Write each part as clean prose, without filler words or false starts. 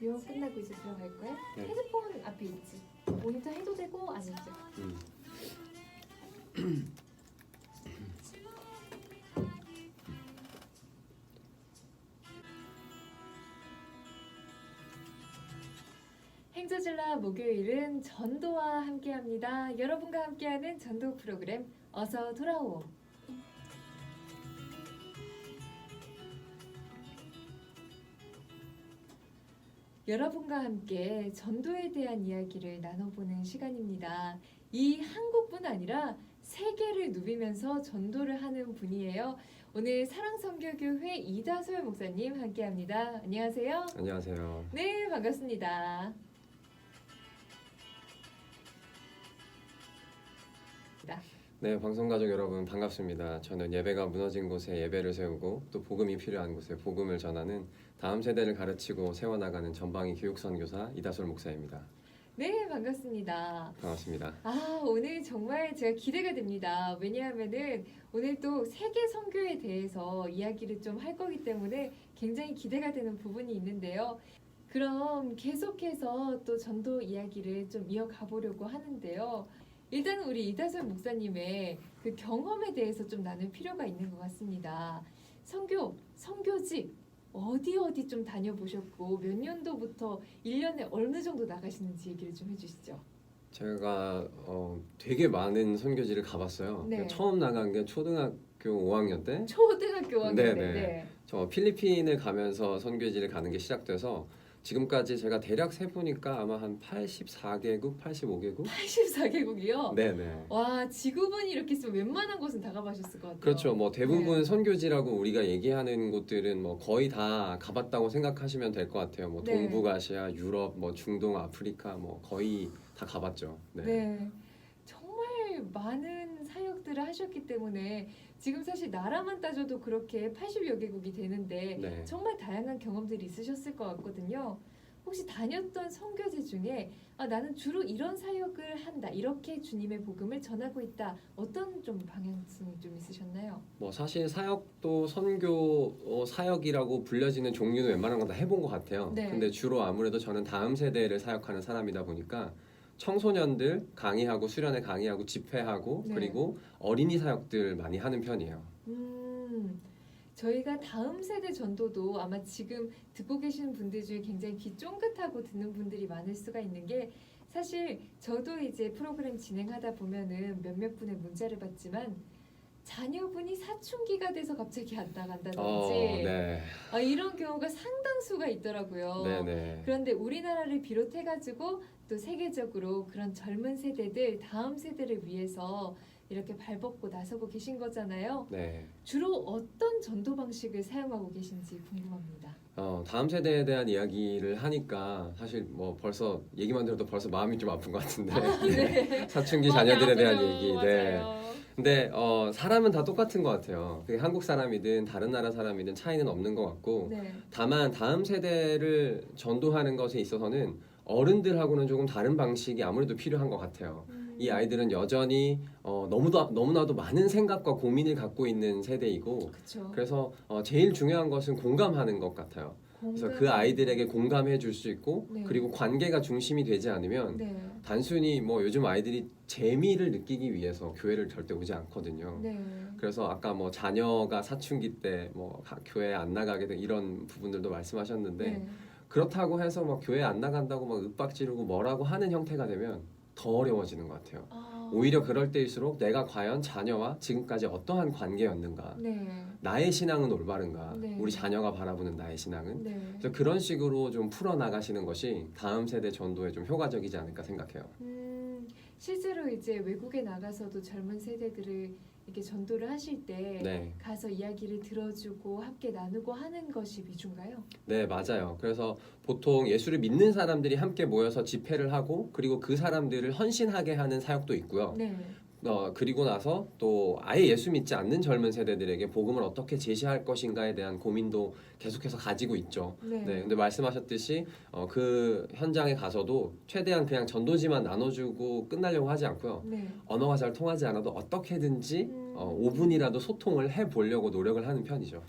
이거 끝나고 이제 들어갈 거야? 네. 헤드폰 앞에 있지. 모니터 해도 되고 안 해도 되고. 행저질라 목요일은 전도와 함께합니다. 여러분과 함께하는 전도 프로그램 어서 돌아오. 여러분과 함께 전도에 대한 이야기를 나눠보는 시간입니다. 이 한국뿐 아니라 세계를 누비면서 전도를 하는 분이에요. 오늘 사랑선교교회 이다솔 목사님 함께합니다. 안녕하세요. 안녕하세요. 네, 반갑습니다. 네, 방송가족 여러분 반갑습니다. 저는 예배가 무너진 곳에 예배를 세우고 또 복음이 필요한 곳에 복음을 전하는 다음 세대를 가르치고 세워나가는 전방위 교육선교사 이다솔 목사입니다. 네, 반갑습니다. 반갑습니다. 오늘 정말 제가 기대가 됩니다. 왜냐하면은 오늘 또 세계 선교에 대해서 이야기를 좀 할 거기 때문에 굉장히 기대가 되는 부분이 있는데요. 그럼 계속해서 또 전도 이야기를 좀 이어가 보려고 하는데요. 일단 우리 이다솔 목사님의 그 경험에 대해서 좀 나눌 필요가 있는 것 같습니다. 선교지 어디 좀 다녀보셨고 몇 년도부터 1년에 어느 정도 나가시는지 얘기를 좀 해주시죠. 제가 되게 많은 선교지를 가봤어요. 네. 처음 나간 게 초등학교 5학년 때. 초등학교 5학년 때. 네네. 네. 저 필리핀을 가면서 선교지를 가는 게 시작돼서 지금까지 제가 대략 세보니까 아마 한 84개국, 85개국? 84개국이요? 네네. 와, 지구본이 이렇게 있으면 웬만한 곳은 다 가보셨을 것 같아요. 그렇죠. 뭐 대부분 네. 선교지라고 우리가 얘기하는 곳들은 뭐 거의 다 가봤다고 생각하시면 될 것 같아요. 뭐 네. 동북아시아, 유럽, 뭐 중동, 아프리카 뭐 거의 다 가봤죠. 네. 네. 정말 많은 사역들을 하셨기 때문에 지금 사실 나라만 따져도 그렇게 80여 개국이 되는데 네. 정말 다양한 경험들이 있으셨을 것 같거든요. 혹시 다녔던 선교지 중에 나는 주로 이런 사역을 한다. 이렇게 주님의 복음을 전하고 있다. 어떤 좀 방향성이 좀 있으셨나요? 뭐 사실 사역도 선교 사역이라고 불려지는 종류는 웬만한 건 다 해본 것 같아요. 네. 근데 주로 아무래도 저는 다음 세대를 사역하는 사람이다 보니까 청소년들 강의하고 수련회 강의하고 집회하고 네. 그리고 어린이 사역들 많이 하는 편이에요. 저희가 다음 세대 전도도 아마 지금 듣고 계시는 분들 중에 굉장히 귀 쫑긋하고 듣는 분들이 많을 수가 있는 게 사실 저도 이제 프로그램 진행하다 보면은 몇몇 분의 문자를 받지만 자녀분이 사춘기가 돼서 갑자기 안 나간다든지 네. 이런 경우가 상당수가 있더라고요. 네네. 그런데 우리나라를 비롯해가지고 또 세계적으로 그런 젊은 세대들, 다음 세대를 위해서 이렇게 발벗고 나서고 계신 거잖아요. 네. 주로 어떤 전도 방식을 사용하고 계신지 궁금합니다. 다음 세대에 대한 이야기를 하니까 사실 뭐 벌써 얘기만 들어도 벌써 마음이 좀 아픈 것 같은데 네. 사춘기 많이 자녀들에 대한 아프죠. 얘기. 맞아요. 근데 사람은 다 똑같은 것 같아요. 그게 한국 사람이든 다른 나라 사람이든 차이는 없는 것 같고 네. 다만 다음 세대를 전도하는 것에 있어서는 어른들하고는 조금 다른 방식이 아무래도 필요한 것 같아요. 이 아이들은 여전히 너무나도 많은 생각과 고민을 갖고 있는 세대이고 그쵸. 그래서 제일 중요한 것은 공감하는 것 같아요. 그래서 그 아이들에게 공감해 줄 수 있고 네. 그리고 관계가 중심이 되지 않으면 네. 단순히 뭐 요즘 아이들이 재미를 느끼기 위해서 교회를 절대 오지 않거든요. 네. 그래서 아까 뭐 자녀가 사춘기 때 뭐 교회 안 나가게 된 이런 부분들도 말씀하셨는데 네. 그렇다고 해서 막 교회 안 나간다고 막 윽박 지르고 뭐라고 하는 형태가 되면 더 어려워지는 것 같아요. 오히려 그럴 때일수록 내가 과연 자녀와 지금까지 어떠한 관계였는가, 네. 나의 신앙은 올바른가, 네. 우리 자녀가 바라보는 나의 신앙은 네. 그래서 그런 식으로 좀 풀어나가시는 것이 다음 세대 전도에 좀 효과적이지 않을까 생각해요. 실제로 이제 외국에 나가서도 젊은 세대들을 이렇게 전도를 하실 때 네. 가서 이야기를 들어주고 함께 나누고 하는 것이 위주인가요? 네, 맞아요. 그래서 보통 예수를 믿는 사람들이 함께 모여서 집회를 하고 그리고 그 사람들을 헌신하게 하는 사역도 있고요. 네. 그리고 나서 또 아예 예수 믿지 않는 젊은 세대들에게 복음을 어떻게 제시할 것인가에 대한 고민도 계속해서 가지고 있죠. 네. 네, 근데 말씀하셨듯이 그 현장에 가서도 최대한 그냥 전도지만 나눠주고 끝나려고 하지 않고요. 네. 언어가 잘 통하지 않아도 어떻게든지 5분이라도 소통을 해보려고 노력을 하는 편이죠.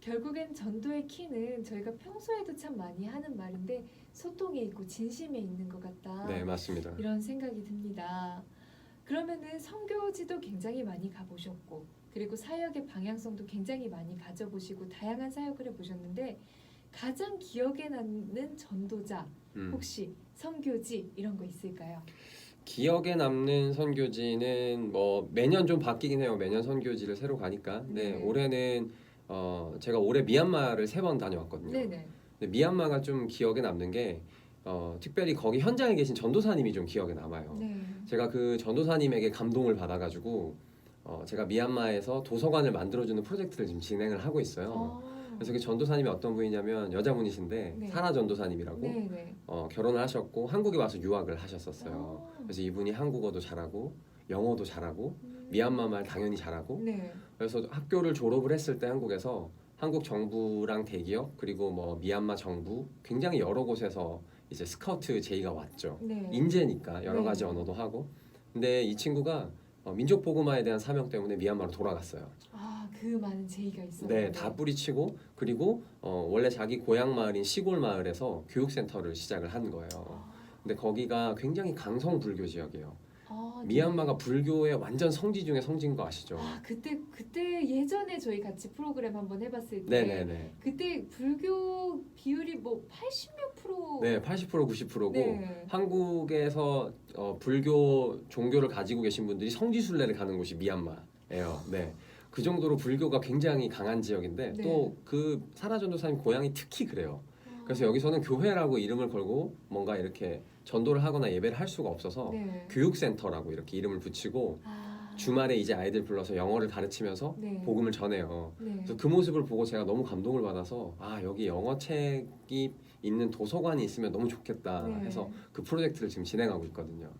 결국엔 전도의 키는 저희가 평소에도 참 많이 하는 말인데 소통에 있고 진심에 있는 것 같다. 네, 맞습니다. 이런 생각이 듭니다. 그러면은 선교지도 굉장히 많이 가보셨고 그리고 사역의 방향성도 굉장히 많이 가져보시고 다양한 사역을 해보셨는데 가장 기억에 남는 전도자 혹시 선교지 이런 거 있을까요? 기억에 남는 선교지는 뭐 매년 좀 바뀌긴 해요. 매년 선교지를 새로 가니까. 네, 네. 올해는 제가 올해 미얀마를 3번 다녀왔거든요. 네네. 근데 미얀마가 좀 기억에 남는 게 특별히 거기 현장에 계신 전도사님이 좀 기억에 남아요. 네. 제가 그 전도사님에게 감동을 받아가지고 제가 미얀마에서 도서관을 만들어주는 프로젝트를 지금 진행을 하고 있어요. 그래서 그 전도사님이 어떤 분이냐면 여자분이신데 네. 사라 전도사님이라고 네네. 결혼을 하셨고 한국에 와서 유학을 하셨었어요. 그래서 이분이 한국어도 잘하고 영어도 잘하고 미얀마 말 당연히 잘하고 네. 그래서 학교를 졸업을 했을 때 한국에서 한국 정부랑 대기업 그리고 뭐 미얀마 정부 굉장히 여러 곳에서 이제 스카우트 제의가 왔죠. 네. 인재니까 여러 네. 가지 언어도 하고. 근데 이 친구가 민족 복음화에 대한 사명 때문에 미얀마로 돌아갔어요. 그 많은 제의가 있어요. 네, 다 뿌리치고 그리고 원래 자기 고향 마을인 시골 마을에서 교육센터를 시작을 한 거예요. 근데 거기가 굉장히 강성 불교 지역이에요. 네. 미얀마가 불교의 완전 성지 중에 성지인 거 아시죠? 그때 예전에 저희 같이 프로그램 한번 해봤을 때 네네네. 그때 불교 비율이 뭐 80몇 프로. 네, 80% 90%고 네. 한국에서 불교 종교를 가지고 계신 분들이 성지순례를 가는 곳이 미얀마예요. 네. 그 정도로 불교가 굉장히 강한 지역인데 네. 또 그 사라 전도사님 고향이 특히 그래요. 그래서 여기서는 교회라고 이름을 걸고 뭔가 이렇게 전도를 하거나 예배를 할 수가 없어서 네. 교육센터라고 이렇게 이름을 붙이고 주말에 이제 아이들 불러서 영어를 가르치면서 네. 복음을 전해요. 네. 그래서 그 모습을 보고 제가 너무 감동을 받아서 여기 영어책이 있는 도서관이 있으면 너무 좋겠다 네. 해서 그 프로젝트를 지금 진행하고 있거든요.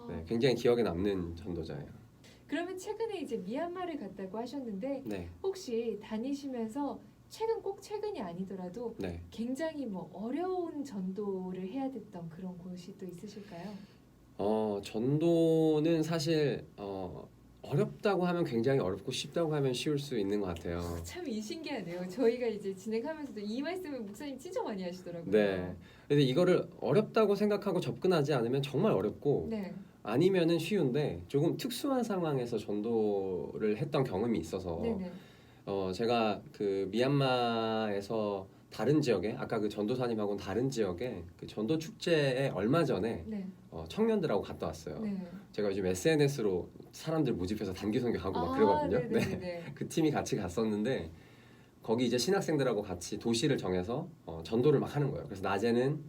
네, 네. 굉장히 기억에 남는 전도자예요. 그러면 최근에 이제 미얀마를 갔다고 하셨는데 네, 혹시 다니시면서 최근이 아니더라도 네. 굉장히 뭐 어려운 전도를 해야 됐던 그런 곳이 또 있으실까요? 전도는 사실 어렵다고 하면 굉장히 어렵고 쉽다고 하면 쉬울 수 있는 것 같아요. 참 신기하네요. 저희가 이제 진행하면서도 이 말씀을 목사님 진짜 많이 하시더라고요. 네. 근데 이거를 어렵다고 생각하고 접근하지 않으면 정말 어렵고 네. 아니면은 쉬운데 조금 특수한 상황에서 전도를 했던 경험이 있어서 네네. 제가 그 미얀마에서 다른 지역에 아까 그 전도사님하고는 다른 지역에 그 전도 축제에 얼마 전에 네. 청년들하고 갔다 왔어요. 네. 제가 요즘 SNS로 사람들 모집해서 단기 선교하고 막 그러거든요. 네. 네네네. 그 팀이 같이 갔었는데 거기 이제 신학생들하고 같이 도시를 정해서 전도를 막 하는 거예요. 그래서 낮에는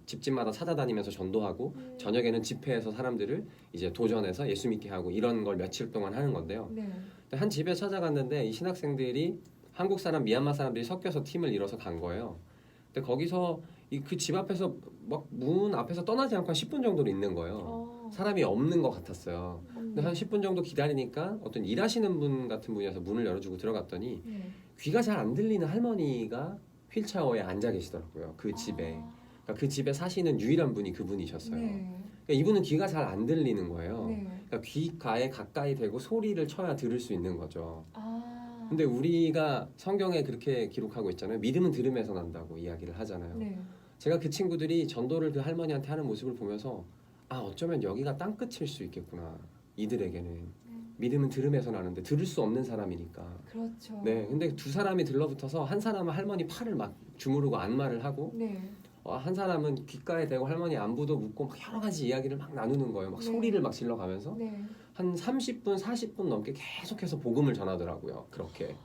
집집마다 찾아다니면서 전도하고 저녁에는 집회에서 사람들을 이제 도전해서 예수 믿게 하고 이런 걸 며칠 동안 하는 건데요. 네. 한 집에 찾아갔는데 이 신학생들이 한국 사람, 미얀마 사람들이 섞여서 팀을 이뤄서 간 거예요. 근데 거기서 그 집 앞에서 막 문 앞에서 떠나지 않고 한 10분 정도로 있는 거예요. 사람이 없는 것 같았어요. 근데 한 10분 정도 기다리니까 어떤 일하시는 분 같은 분이어서 문을 열어주고 들어갔더니 네. 귀가 잘 안 들리는 할머니가 휠체어에 앉아 계시더라고요. 그 집에. 그러니까 그 집에 사시는 유일한 분이 그분이셨어요. 네. 그러니까 이분은 귀가 잘 안 들리는 거예요. 네. 그러니까 귀가에 가까이 대고 소리를 쳐야 들을 수 있는 거죠. 아. 근데 우리가 성경에 그렇게 기록하고 있잖아요. 믿음은 들음에서 난다고 이야기를 하잖아요. 네. 제가 그 친구들이 전도를 그 할머니한테 하는 모습을 보면서 어쩌면 여기가 땅끝일 수 있겠구나. 이들에게는 믿음은 들음에서 나는데 들을 수 없는 사람이니까. 그렇죠. 네, 근데 두 사람이 들러붙어서 한 사람은 할머니 팔을 막 주무르고 안마를 하고 네. 한 사람은 귓가에 대고 할머니 안부도 묻고 막 여러 가지 이야기를 막 나누는 거예요. 막 네. 소리를 막 질러가면서 네. 한 30분, 40분 넘게 계속해서 복음을 전하더라고요. 그렇게.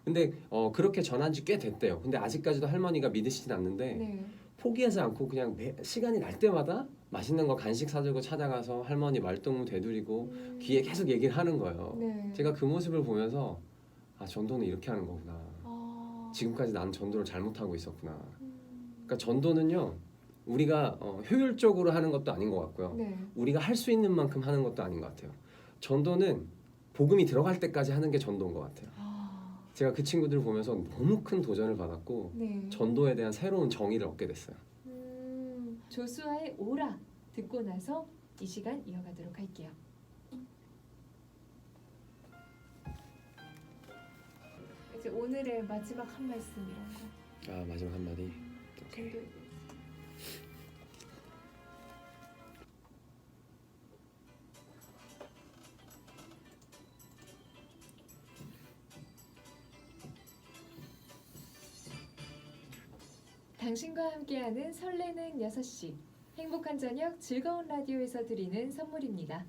근데 그렇게 전한 지 꽤 됐대요. 근데 아직까지도 할머니가 믿으시진 않는데 네. 포기하지 않고 그냥 시간이 날 때마다 맛있는 거 간식 사들고 찾아가서 할머니 말동무 되돌리고 귀에 계속 얘기를 하는 거예요. 네. 제가 그 모습을 보면서 전도는 이렇게 하는 거구나. 아. 지금까지 난 전도를 잘못하고 있었구나. 그러니까 전도는요, 우리가 효율적으로 하는 것도 아닌 것 같고요. 네. 우리가 할 수 있는 만큼 하는 것도 아닌 것 같아요. 전도는 복음이 들어갈 때까지 하는 게 전도인 것 같아요. 제가 그 친구들을 보면서 너무 큰 도전을 받았고 네. 전도에 대한 새로운 정의를 얻게 됐어요. 조수아의 오라 듣고 나서 이 시간 이어가도록 할게요. 이제 오늘의 마지막 한 말씀 이런 거. 아, 마지막 한마디. 오케이. 전도에 대해서. 당신과 함께하는 설레는 6시 행복한 저녁 즐거운 라디오에서 드리는 선물입니다.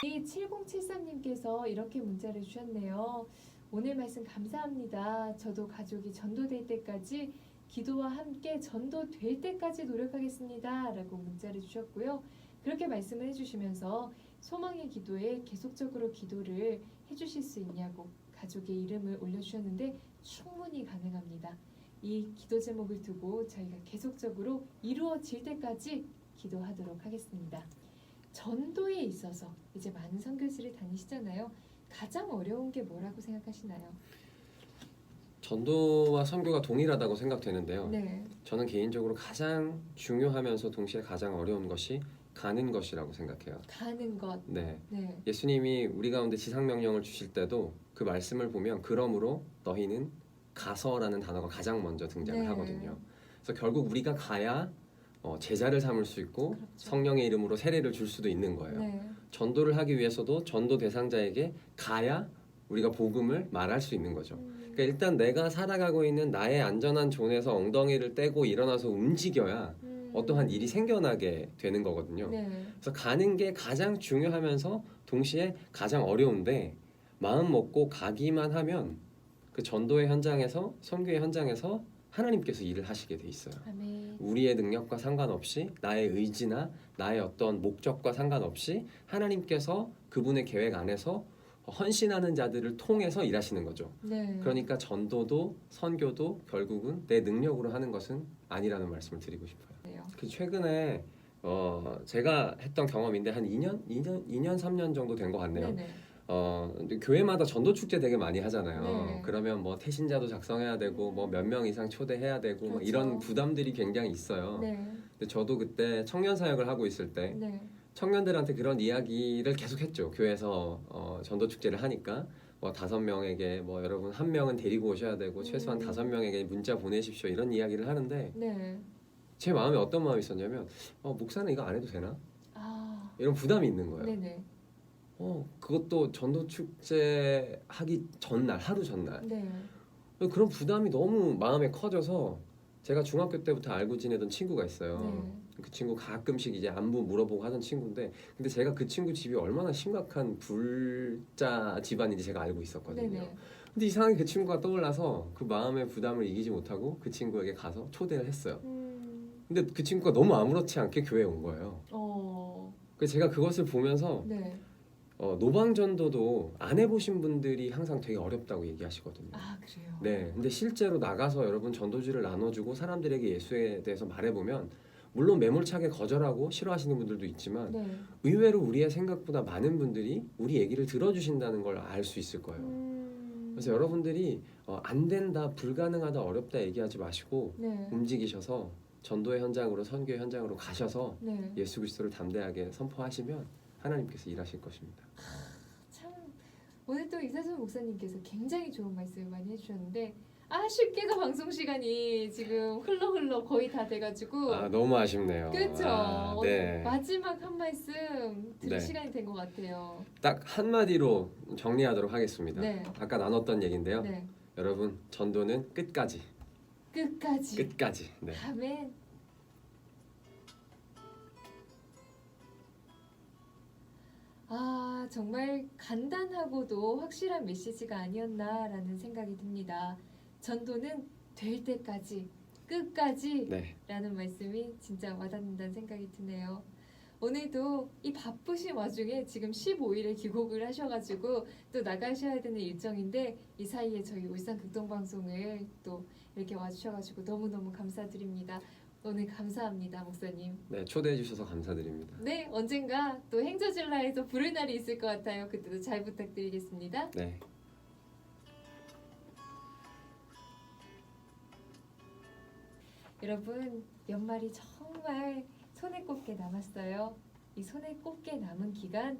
이 7073님께서 이렇게 문자를 주셨네요. 오늘 말씀 감사합니다. 저도 가족이 전도될 때까지 기도와 함께 전도될 때까지 노력하겠습니다. 라고 문자를 주셨고요. 그렇게 말씀을 해주시면서 소망의 기도에 계속적으로 기도를 해주실 수 있냐고 가족의 이름을 올려주셨는데 충분히 가능합니다. 이 기도 제목을 두고 저희가 계속적으로 이루어질 때까지 기도하도록 하겠습니다. 전도에 있어서 이제 많은 선교지를 다니시잖아요. 가장 어려운 게 뭐라고 생각하시나요? 전도와 선교가 동일하다고 생각되는데요. 네. 저는 개인적으로 가장 중요하면서 동시에 가장 어려운 것이 가는 것이라고 생각해요. 가는 것. 네. 네. 예수님이 우리 가운데 지상명령을 주실 때도 그 말씀을 보면 그러므로 너희는 가서라는 단어가 가장 먼저 등장을 네. 하거든요. 그래서 결국 우리가 가야 제자를 삼을 수 있고 그렇죠. 성령의 이름으로 세례를 줄 수도 있는 거예요. 네. 전도를 하기 위해서도 전도 대상자에게 가야 우리가 복음을 말할 수 있는 거죠. 그러니까 일단 내가 살아가고 있는 나의 안전한 존에서 엉덩이를 떼고 일어나서 움직여야 어떠한 일이 생겨나게 되는 거거든요. 네. 그래서 가는 게 가장 중요하면서 동시에 가장 어려운데 마음 먹고 가기만 하면 그 전도의 현장에서 선교의 현장에서 하나님께서 일을 하시게 돼 있어요. 아멘. 우리의 능력과 상관없이 나의 의지나 나의 어떤 목적과 상관없이 하나님께서 그분의 계획 안에서 헌신하는 자들을 통해서 일하시는 거죠. 네. 그러니까 전도도 선교도 결국은 내 능력으로 하는 것은 아니라는 말씀을 드리고 싶어요. 그 최근에 제가 했던 경험인데 한 2년 3년 정도 된 것 같네요. 네네. 근데 교회마다 전도 축제 되게 많이 하잖아요. 네. 그러면 뭐 태신자도 작성해야 되고 뭐 몇 명 이상 초대해야 되고 뭐 그렇죠. 이런 부담들이 굉장히 있어요. 네. 근데 저도 그때 청년 사역을 하고 있을 때 네. 청년들한테 그런 이야기를 계속 했죠. 교회에서 전도 축제를 하니까 뭐 5명에게 뭐 여러분 1명은 데리고 오셔야 되고 최소한 5명에게 문자 보내십시오 이런 이야기를 하는데 네. 제 마음에 어떤 마음이 있었냐면 목사는 이거 안 해도 되나? 아. 이런 부담이 있는 거예요. 네네. 그것도 전도 축제 하기 전날 하루 전날 네. 그런 부담이 너무 마음에 커져서 제가 중학교 때부터 알고 지내던 친구가 있어요. 네. 그 친구 가끔씩 이제 안부 물어보고 하던 친구인데 근데 제가 그 친구 집이 얼마나 심각한 불자 집안인지 제가 알고 있었거든요. 네네. 근데 이상하게 그 친구가 떠올라서 그 마음의 부담을 이기지 못하고 그 친구에게 가서 초대를 했어요. 근데 그 친구가 너무 아무렇지 않게 교회에 온 거예요. 그래서 제가 그것을 보면서 네. 노방전도도 안 해보신 분들이 항상 되게 어렵다고 얘기하시거든요. 아 그래요. 네, 근데 실제로 나가서 여러분 전도지를 나눠주고 사람들에게 예수에 대해서 말해보면 물론 매몰차게 거절하고 싫어하시는 분들도 있지만 네. 의외로 우리의 생각보다 많은 분들이 우리 얘기를 들어주신다는 걸 알 수 있을 거예요. 그래서 여러분들이 안 된다, 불가능하다, 어렵다 얘기하지 마시고 네. 움직이셔서 전도의 현장으로 선교의 현장으로 가셔서 네. 예수 그리스도를 담대하게 선포하시면 하나님께서 일하실 것입니다. 참 오늘 또 이사준 목사님께서 굉장히 좋은 말씀을 많이 해주셨는데 아쉽게도 방송 시간이 지금 흘러 거의 다 돼가지고 너무 아쉽네요. 그렇죠. 네. 마지막 한 말씀 드릴 네. 시간이 된 것 같아요. 딱 한마디로 정리하도록 하겠습니다. 네. 아까 나눴던 얘기인데요. 네. 여러분 전도는 끝까지. 끝까지. 네. 아멘. 아, 정말 간단하고도 확실한 메시지가 아니었나라는 생각이 듭니다. 전도는 될 때까지, 끝까지 네. 라는 말씀이 진짜 와닿는다는 생각이 드네요. 오늘도 이 바쁘신 와중에 지금 15일에 귀국을 하셔가지고 또 나가셔야 되는 일정인데 이 사이에 저희 울산 극동방송을 또 이렇게 와주셔가지고 너무너무 감사드립니다. 오늘 감사합니다, 목사님. 네, 초대해 주셔서 감사드립니다. 네, 언젠가 또 행저질라에서 부를 날이 있을 것 같아요. 그때도 잘 부탁드리겠습니다. 네. 여러분, 연말이 정말 손에 꼽게 남았어요. 이 손에 꼽게 남은 기간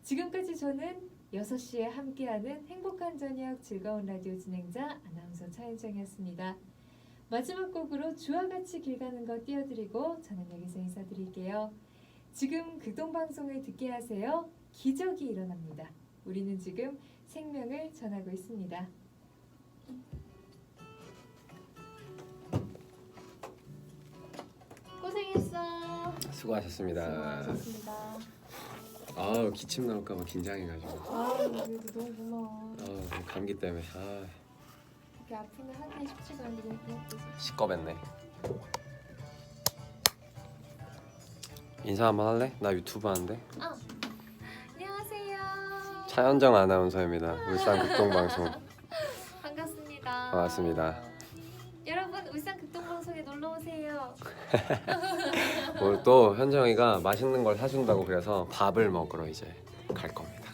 지금까지 저는 6시에 함께하는 행복한 저녁 즐거운 라디오 진행자 아나운서 차현정이었습니다. 마지막 곡으로 주와 같이 길 가는 거 띄워드리고 저는 여기서 인사드릴게요. 지금 극동방송을 듣게 하세요. 기적이 일어납니다. 우리는 지금 생명을 전하고 있습니다. 고생했어. 수고하셨습니다. 수고하셨습니다. 아우 기침 나올까봐 긴장해가지고. 아유, 그래도 너무 고마워. 감기 때문에 이렇게 아프면 하기 쉽지가 않은데 너무 고맙지. 시꺼맸네. 인사 한번 할래? 나 유튜브 하는데. 안녕하세요. 차현정 아나운서입니다. 울산 극동방송. 반갑습니다. 반갑습니다. 여러분 울산 극동방송에 놀러 오세요. 오늘 또 현정이가 맛있는 걸 사준다고 그래서 밥을 먹으러 이제 갈 겁니다.